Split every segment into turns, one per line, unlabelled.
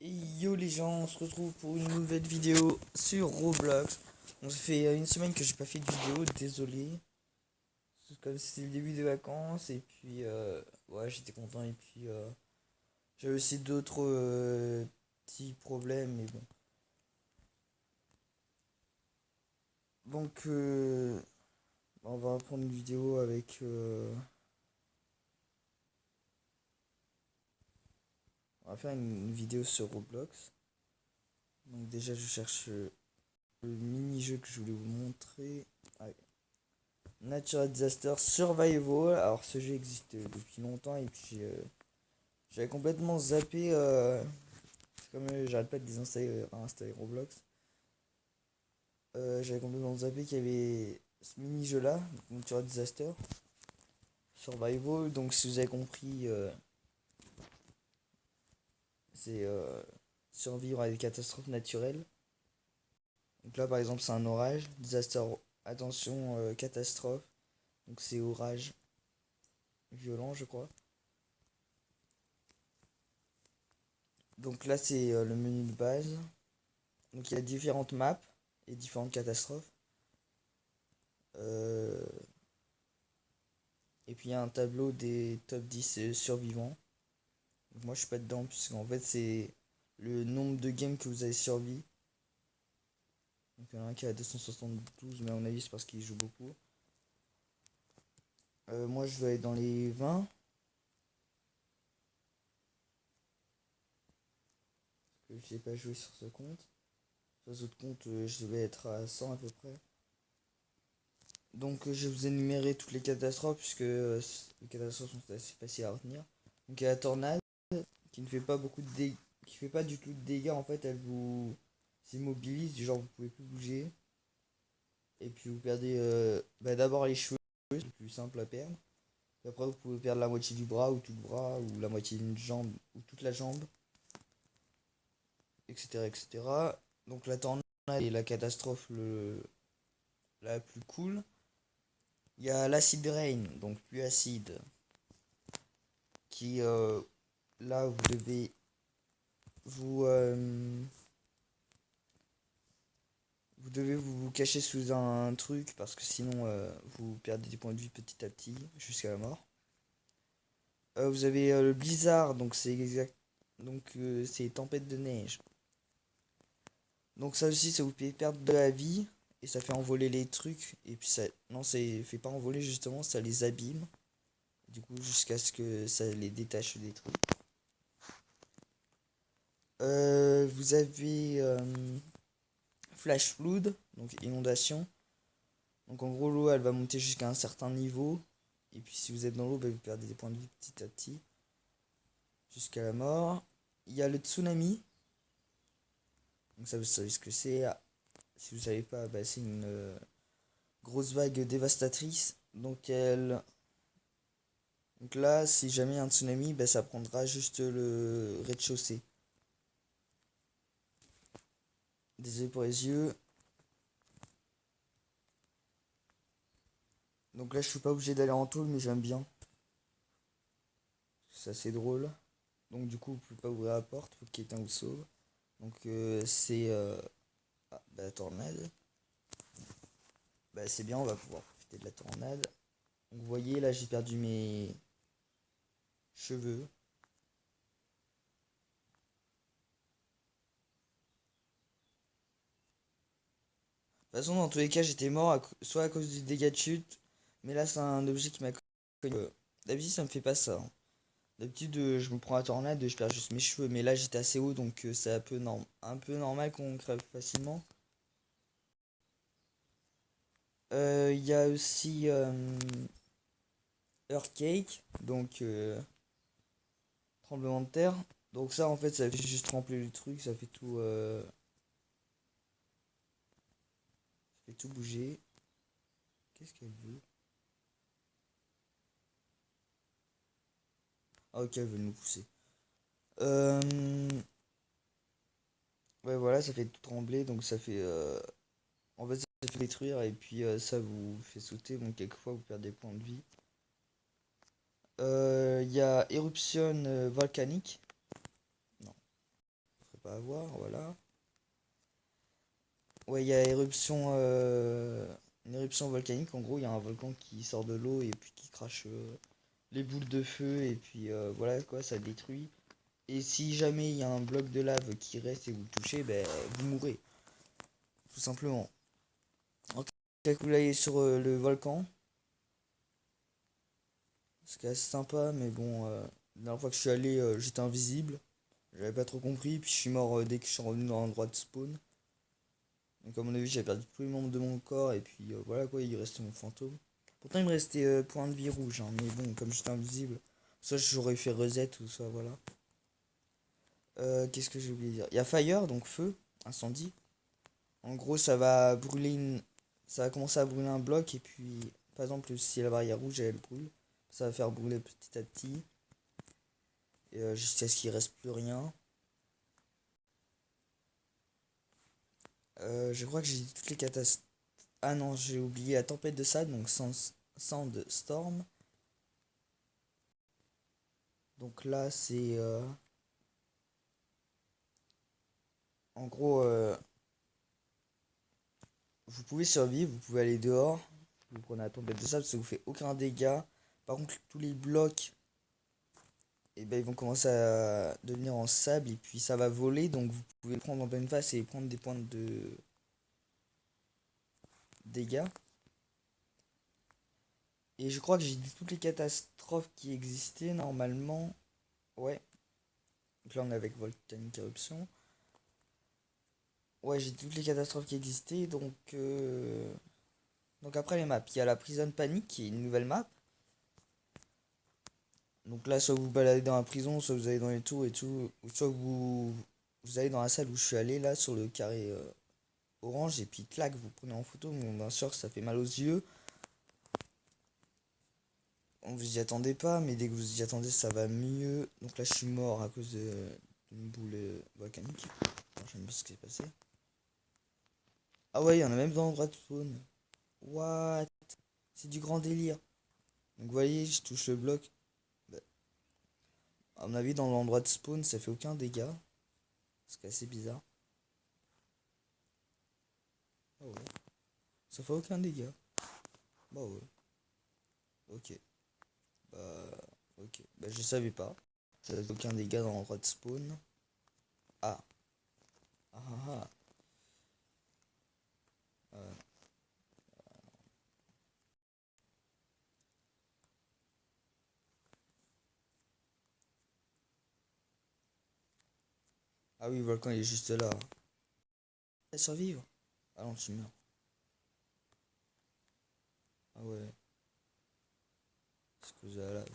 Et yo les gens, on se retrouve pour une nouvelle vidéo sur Roblox. On se fait une semaine que j'ai pas fait de vidéo, désolé. C'est comme si c'était le début des vacances et puis ouais j'étais content et puis j'avais aussi d'autres petits problèmes mais bon. Donc on va prendre une vidéo avec on va faire une vidéo sur Roblox. Donc déjà je cherche le mini-jeu que je voulais vous montrer. Ah, Natural Disaster Survival. Alors ce jeu existe depuis longtemps et puis j'avais complètement zappé. Comme j'arrête pas de désinstaller installer Roblox. J'avais complètement zappé qu'il y avait ce mini jeu là, Natural Disaster Survival. Donc si vous avez compris, c'est survivre à des catastrophes naturelles. Donc là par exemple c'est un orage. Disaster, attention, catastrophe. Donc c'est orage violent je crois. Donc là c'est le menu de base. Donc il y a différentes maps et différentes catastrophes. Euh, et puis il y a un tableau des top 10 survivants. Donc moi je suis pas dedans puisqu'en fait c'est le nombre de games que vous avez survécu. Donc il y en a un qui a 272 mais à mon avis c'est parce qu'il joue beaucoup. Moi je vais être dans les 20. Parce que je n'ai pas joué sur ce compte. Sur ce autre compte je devais être à 100 à peu près. Donc je vais vous énumérer toutes les catastrophes puisque les catastrophes sont assez faciles à retenir. Donc il y a la tornade qui ne fait pas beaucoup de dégâts, qui fait pas du tout de dégâts en fait, elle vous immobilise, du genre vous pouvez plus bouger. Et puis vous perdez d'abord les cheveux, c'est le plus simple à perdre. Et après vous pouvez perdre la moitié du bras ou tout le bras ou la moitié d'une jambe ou toute la jambe, etc. etc. Donc la tornade est la catastrophe la plus cool. Il y a l'acid rain, donc plus acide, qui là vous devez vous vous devez vous cacher sous un truc parce que sinon vous perdez des points de vie petit à petit jusqu'à la mort. Vous avez le blizzard, donc c'est exact, donc c'est tempête de neige. Donc ça aussi, ça vous fait perdre de la vie et ça fait envoler les trucs. Et puis ça, non, ça fait pas envoler justement, ça les abîme. Du coup, jusqu'à ce que ça les détache des trucs. Vous avez flash flood, donc inondation. Donc en gros, l'eau, elle va monter jusqu'à un certain niveau. Et puis si vous êtes dans l'eau, bah, vous perdez des points de vie petit à petit. Jusqu'à la mort. Il y a le tsunami. Donc ça, vous savez ce que c'est. Ah, si vous savez pas, bah, c'est une grosse vague dévastatrice. Donc là, si jamais il y a un tsunami, bah, ça prendra juste le rez-de-chaussée. Désolé pour les yeux. Donc là, je suis pas obligé d'aller en tôle, mais j'aime bien. C'est assez drôle. Donc du coup, vous pouvez pas ouvrir la porte, faut que quelqu'un vous sauve. Donc c'est la tornade. Bah c'est bien, on va pouvoir profiter de la tornade. Donc vous voyez, là j'ai perdu mes cheveux. De toute façon, dans tous les cas, j'étais mort soit à cause du dégât de chute, mais là c'est un objet qui m'a connu. D'habitude, ça me fait pas ça, hein. D'habitude, je me prends la tornade, je perds juste mes cheveux, mais là j'étais assez haut, donc c'est un peu normal qu'on crève facilement. Il y a aussi Earthquake, donc tremblement de terre. Donc ça, en fait, ça fait juste trembler le truc, ça fait tout bouger. Qu'est-ce qu'elle veut? Ah ok, elle veut nous pousser. Euh, Ouais, voilà, ça fait tout trembler, donc ça fait... En fait, ça fait détruire, et puis ça vous fait sauter, donc quelquefois vous perdez des points de vie. Il y a éruption volcanique. Non, pas avoir, voilà. Ouais, il y a une éruption volcanique. En gros, il y a un volcan qui sort de l'eau et puis qui crache les boules de feu. Et puis voilà quoi, ça détruit. Et si jamais il y a un bloc de lave qui reste et vous le touchez, ben, vous mourrez. Tout simplement. En tout cas, vous l'avez sur le volcan. C'est assez sympa, mais bon, la dernière fois que je suis allé, j'étais invisible. J'avais pas trop compris, puis je suis mort dès que je suis revenu dans l'endroit de spawn. Donc à mon avis, j'avais perdu tous les membres de mon corps, et puis voilà quoi, il restait mon fantôme. Pourtant, il me restait point de vie rouge, hein, mais bon, comme j'étais invisible, soit j'aurais fait reset, ou soit voilà. Qu'est-ce que j'ai oublié de dire? Il y a fire, donc feu, incendie. En gros, ça va commencer à brûler un bloc, et puis, par exemple, si la barrière rouge, elle brûle, ça va faire brûler petit à petit, et jusqu'à ce qu'il reste plus rien. Je crois que j'ai dit toutes les catastrophes. Ah non, j'ai oublié la tempête de sable, donc Sandstorm. Donc là, c'est en gros, vous pouvez survivre, vous pouvez aller dehors. Vous prenez la tempête de sable, ça vous fait aucun dégât. Par contre, tous les blocs, et ben, ils vont commencer à devenir en sable et puis ça va voler. Donc vous pouvez le prendre en pleine face et prendre des points de dégâts. Et je crois que j'ai dit toutes les catastrophes qui existaient normalement. Ouais. Donc là, on est avec Volcanic Eruption. Ouais, j'ai toutes les catastrophes qui existaient. Donc après les maps, il y a la Prison Panic qui est une nouvelle map. Donc là, soit vous baladez dans la prison, soit vous allez dans les tours et tout, ou soit vous allez dans la salle où je suis allé, là, sur le carré orange, et puis clac, vous prenez en photo. Bon, bien sûr, ça fait mal aux yeux. On vous y attendez pas, mais dès que vous y attendez, ça va mieux. Donc là, je suis mort à cause d'une boule volcanique. J'aime bien ce qui s'est passé. Ah ouais, il y en a même dans l'endroit de spawn. What? C'est du grand délire. Donc vous voyez, je touche le bloc. Bah, à mon avis, dans l'endroit de spawn, ça fait aucun dégât. C'est assez bizarre. Ah ouais. Ça fait aucun dégât. Bah ouais. Ok. Bah. Ok. Bah je savais pas. Ça fait aucun dégât dans l'endroit de spawn. Ah. Ah ah ah. Euh, Ah oui, le volcan il est juste là. À survivre. Ah non, tu meurs. Ah ouais. Excusez la lave.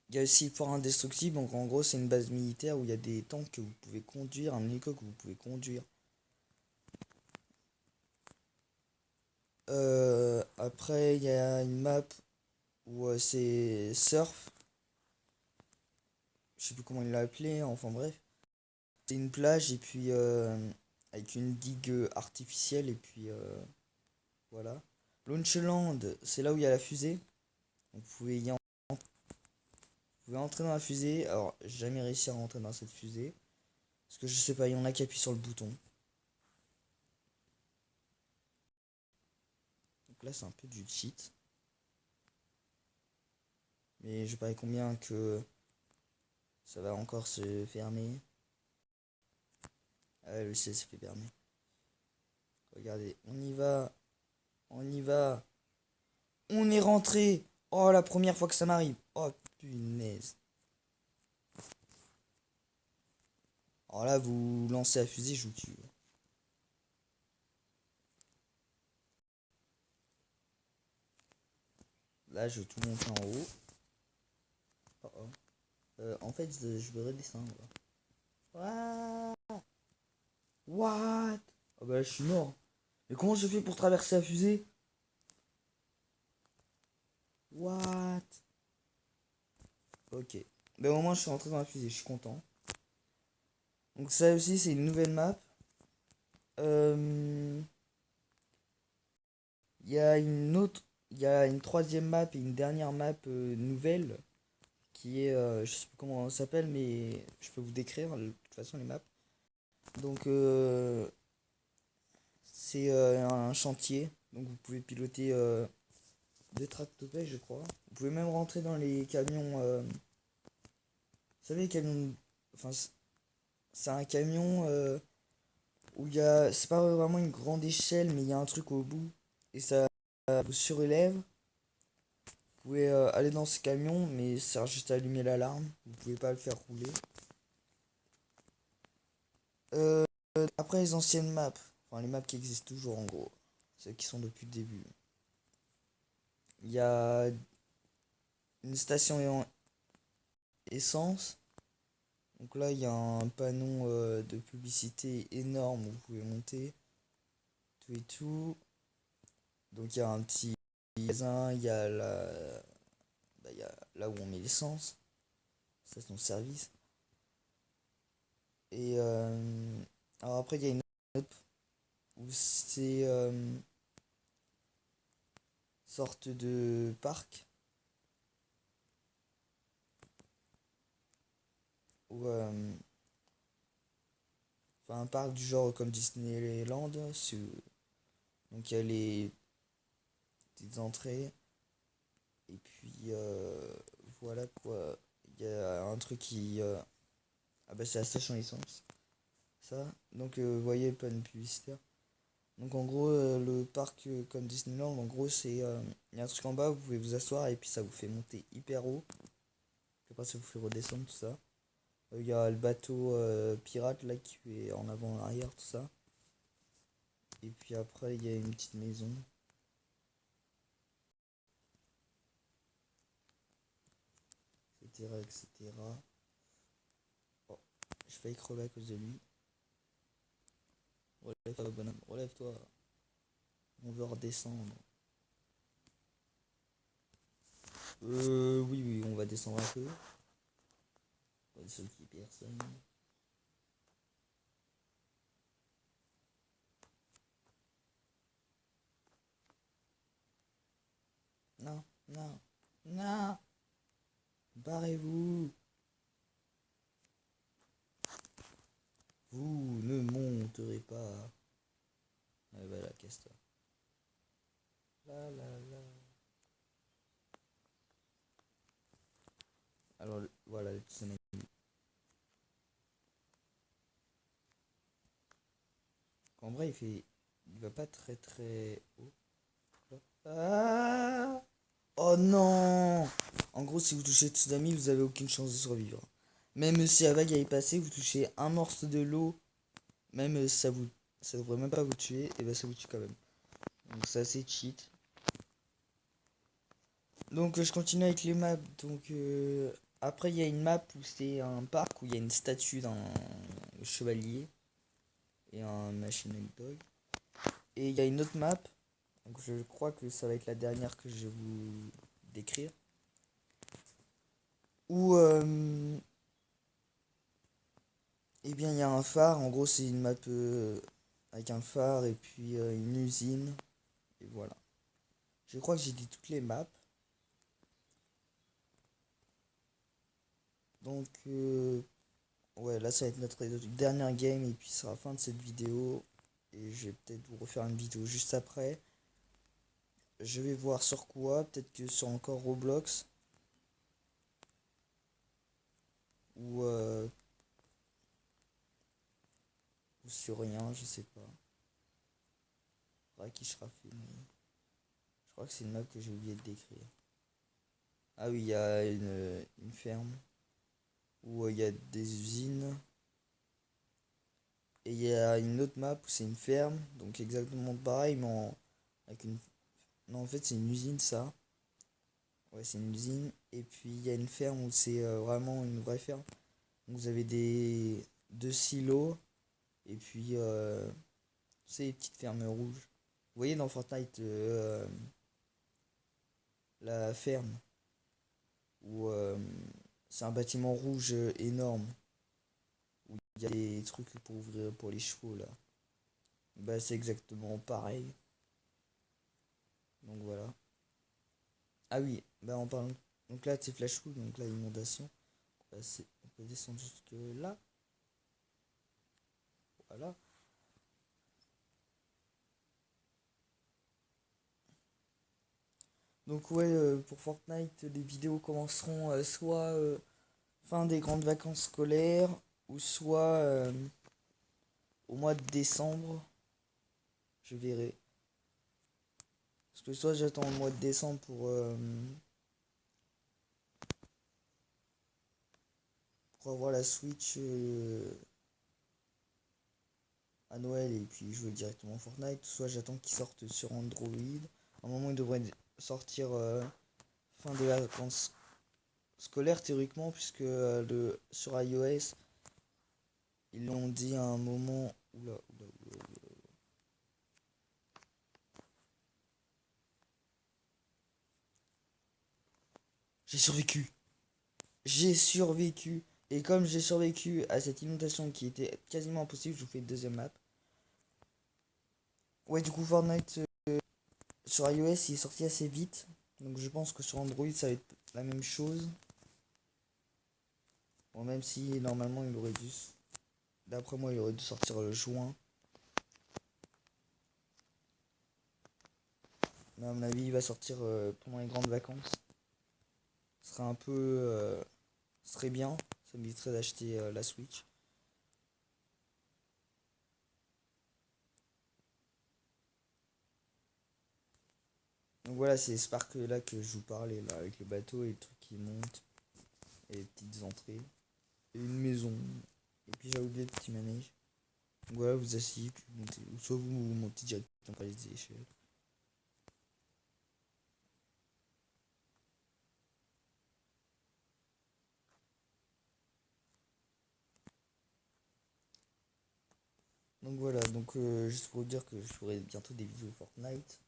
Il y a aussi le fort indestructible. Donc en gros, c'est une base militaire où il y a des tanks que vous pouvez conduire, un hélico que vous pouvez conduire. Après, il y a une map où c'est surf. Je sais plus comment il l'a appelé, enfin bref. C'est une plage et puis avec une digue artificielle et puis voilà. Launchland, c'est là où il y a la fusée. Donc vous pouvez entrer dans la fusée. Alors, j'ai jamais réussi à rentrer dans cette fusée. Parce que je sais pas, il y en a qui appuient sur le bouton. Donc là, c'est un peu du cheat. Mais je parie combien que ça va encore se fermer. Ah ouais, le ciel s'est fait fermer. Regardez, on y va. On y va. On est rentré. Oh, la première fois que ça m'arrive. Oh, punaise. Alors là, vous lancez la fusée, je vous tue. Là, je vais tout monter en haut. Oh, oh. En fait, je vais redescendre. What? What? Oh bah là, je suis mort. Mais comment je fais pour traverser la fusée? What? Ok. Ben au moins, je suis rentré dans la fusée, je suis content. Donc ça aussi, c'est une nouvelle map. Euh, Il y a une troisième map et une dernière map nouvelle qui est, je sais plus comment ça s'appelle, mais je peux vous décrire de toute façon les maps. Donc c'est un chantier, donc vous pouvez piloter deux tractopelles, je crois. Vous pouvez même rentrer dans les camions. Vous savez les camions, enfin c'est un camion où il y a, c'est pas vraiment une grande échelle, mais il y a un truc au bout et ça vous surélève. Vous pouvez aller dans ce camion, mais ça sert juste à allumer l'alarme. Vous pouvez pas le faire rouler. Euh, Après les anciennes maps, enfin les maps qui existent toujours en gros, celles qui sont depuis le début. Il y a une station essence. Donc là il y a un panneau de publicité énorme où vous pouvez monter tout et tout. Donc il y a un petit magasin, il y a il y a là où on met l'essence, station service. Et alors après il y a une autre où c'est sorte de parc où enfin un parc du genre comme Disneyland. Donc il y a les petites entrées et puis voilà quoi. Il y a un truc qui ah bah c'est la station essence ça. Donc vous voyez le panneau publicitaire. Donc en gros le parc comme Disneyland en gros c'est il y a un truc en bas, vous pouvez vous asseoir et puis ça vous fait monter hyper haut. Puis après ça vous fait redescendre tout ça. Il y a le bateau pirate là qui est en avant en arrière tout ça. Et puis après il y a une petite maison. Etc. etc. Oh, je failli crever à cause de lui. Relève-toi bonhomme, relève-toi. On veut redescendre. Oui, on va descendre un peu. On va descendre qu'il y ait personne. Non, non, non. Barrez-vous. Vous ne monterez pas. Ouais, voilà, casse-toi. La la la. Alors, voilà le petit sonnet. En vrai, il fait. Il va pas très très haut. Ah oh non. En gros, si vous touchez Tsunami, vous avez aucune chance de survivre. Même si la vague est passée, vous touchez un morceau de l'eau, même ça devrait même pas vous tuer, et ben ça vous tue quand même. Donc ça c'est cheat. Donc je continue avec les maps. Donc après il y a une map où c'est un parc où il y a une statue d'un chevalier et un machine dog. Et il y a une autre map. Donc je crois que ça va être la dernière que je vais vous décrire. Où eh bien il y a un phare. En gros c'est une map avec un phare et puis une usine. Et voilà. Je crois que j'ai dit toutes les maps. Donc ouais, là ça va être notre dernière game et puis ce sera la fin de cette vidéo. Et je vais peut-être vous refaire une vidéo juste après. Je vais voir sur quoi, peut-être que sur encore Roblox. Ou ou sur rien, je sais pas. Rakishrafin. Je crois que c'est une map que j'ai oublié de décrire. Ah oui, il y a une ferme. Où il y a des usines. Et il y a une autre map où c'est une ferme. Donc exactement pareil, mais avec une... Non, en fait c'est une usine ça. Ouais, c'est une usine. Et puis il y a une ferme où c'est vraiment une vraie ferme. Donc, vous avez deux silos. Et puis, c'est les petites fermes rouges. Vous voyez dans Fortnite la ferme où c'est un bâtiment rouge énorme. Où il y a des trucs pour ouvrir pour les chevaux là. Bah, c'est exactement pareil. Donc voilà. Ah oui, bah en parlant. Donc là, c'est Flashpool, donc là, inondation. On peut descendre jusque là. Voilà. Donc ouais, pour Fortnite, les vidéos commenceront soit fin des grandes vacances scolaires, ou soit au mois de décembre. Je verrai. Parce que soit j'attends le mois de décembre pour avoir la Switch à Noël et puis jouer directement Fortnite, soit j'attends qu'il sorte sur Android. À un moment, il devrait sortir fin des vacances scolaires théoriquement, puisque sur iOS, ils l'ont dit à un moment. Oula, oula, oula, oula. J'ai survécu! J'ai survécu! Et comme j'ai survécu à cette inondation qui était quasiment impossible, je vous fais une deuxième map. Ouais, du coup, Fortnite sur iOS il est sorti assez vite. Donc je pense que sur Android ça va être la même chose. Bon, même si normalement il aurait dû. D'après moi, il aurait dû sortir le juin. Mais à mon avis, il va sortir pendant les grandes vacances. Ce serait un peu. Ce serait bien. Ça m'éviterait d'acheter la Switch. Donc voilà, c'est ce parc là que je vous parlais, là, avec le bateau et les trucs qui montent. Et les petites entrées. Et une maison. Et puis j'ai oublié le petit manège. Donc voilà, vous asseyez, puis vous montez. Ou soit vous montez directement par les échelles. Donc voilà, donc juste pour vous dire que je ferai bientôt des vidéos Fortnite.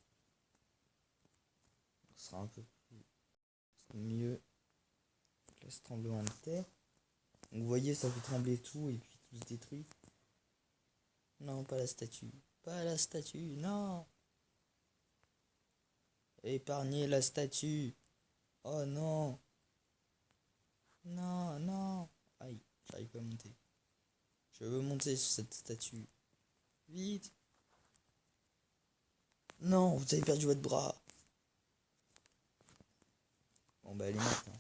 Ce sera un peu mieux. Là, ce tremblement de terre. Donc vous voyez, ça fait trembler tout et puis tout se détruit. Non, pas la statue. Pas la statue, non. Épargnez la statue. Oh non. Non, non. Aïe, j'arrive pas à monter. Je veux monter sur cette statue. Vite. Non, vous avez perdu votre bras. Bon bah elle est morte. Hein.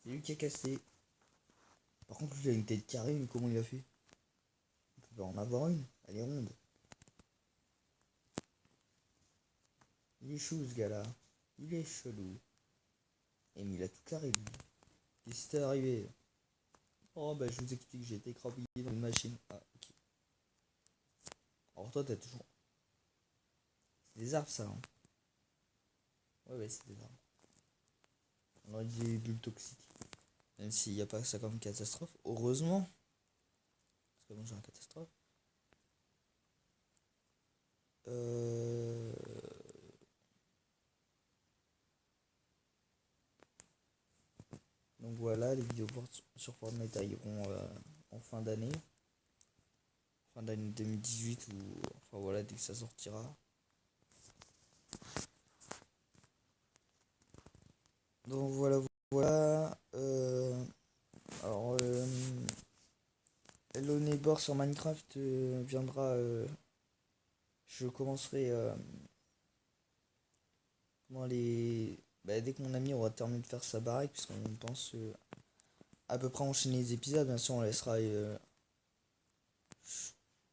C'est lui qui a cassé. Par contre, lui, il a une tête carrée, mais comment il a fait? Il peut pas en avoir une. Elle est ronde. Il est chou ce gars-là. Il est chelou. Et mais il a tout carré lui. Qu'est-ce qui t'est arrivé? Oh bah je vous explique, j'ai été écrabouillé dans une machine. Ah ok. Alors toi t'as toujours. C'est des arbres ça hein. Ouais c'est des arbres. On aurait dit des bulles toxiques. Même s'il n'y a pas ça comme catastrophe. Heureusement. Parce que bon j'ai un catastrophe. Euh... Donc voilà, les vidéos sur Fortnite iront en fin d'année. Fin d'année 2018 ou. Enfin voilà, dès que ça sortira. Donc voilà, voilà. Alors, Hello Neighbor sur Minecraft viendra. Je commencerai les. Bah, dès que mon ami aura terminé de faire sa baraque, puisqu'on pense à peu près enchaîner les épisodes. Bien sûr, on laissera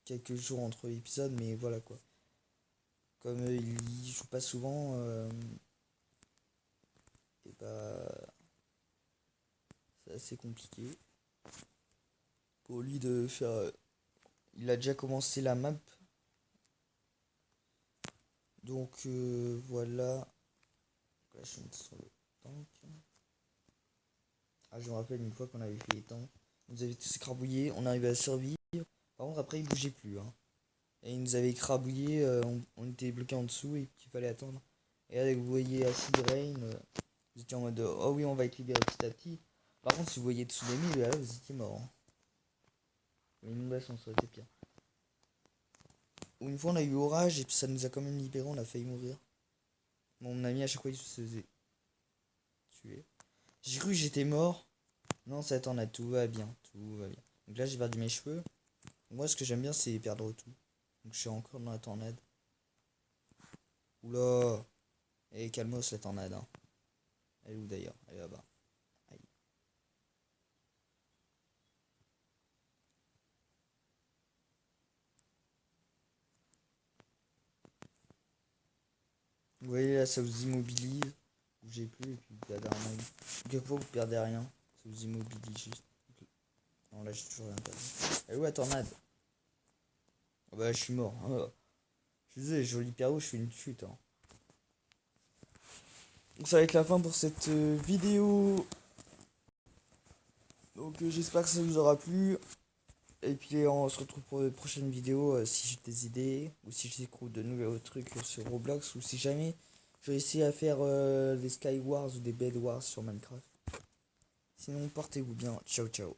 quelques jours entre épisodes, mais voilà quoi. Comme il joue pas souvent, et bah c'est assez compliqué pour lui de faire. Il a déjà commencé la map, donc voilà. Là, je suis monté sur le tank. Ah, je me rappelle une fois qu'on avait fait les tanks. On nous avait tous écrabouillés, on arrivait à survivre. Par contre, après, il bougeait plus. Hein. Et il nous avait écrabouillés, on était bloqué en dessous et qu'il fallait attendre. Et là, vous voyez Acid Rain, vous étiez en mode oh oui, on va être libéré petit à petit. Par contre, si vous voyez Tsunami, là, vous étiez mort. Hein. L'inondation, ça aurait été pire. Ou une fois, on a eu orage et puis ça nous a quand même libéré, on a failli mourir. Mon ami, à chaque fois, il se faisait tuer. J'ai cru que j'étais mort. Non, ça tornade, tout va bien, tout va bien. Donc là, j'ai perdu mes cheveux. Moi, ce que j'aime bien, c'est perdre tout. Donc je suis encore dans la tornade. Oula. Et calmos la tornade, hein. Elle est où d'ailleurs? Elle est là-bas. Aïe. Vous voyez là, ça vous immobilise. Bougez plus et puis vous perdez rien. Quelquefois vous perdez rien. Ça vous immobilise juste. Non, là j'ai toujours rien perdu. Elle est où la tornade? Oh bah je suis mort. Oh. Je suis désolé, joli perro, je fais une chute. Hein. Donc ça va être la fin pour cette vidéo. Donc j'espère que ça vous aura plu. Et puis on se retrouve pour une prochaine vidéo si j'ai des idées. Ou si je découvre de nouveaux trucs sur Roblox. Ou si jamais je vais essayer à faire des Sky Wars ou des Bed Wars sur Minecraft. Sinon portez-vous bien. Ciao ciao.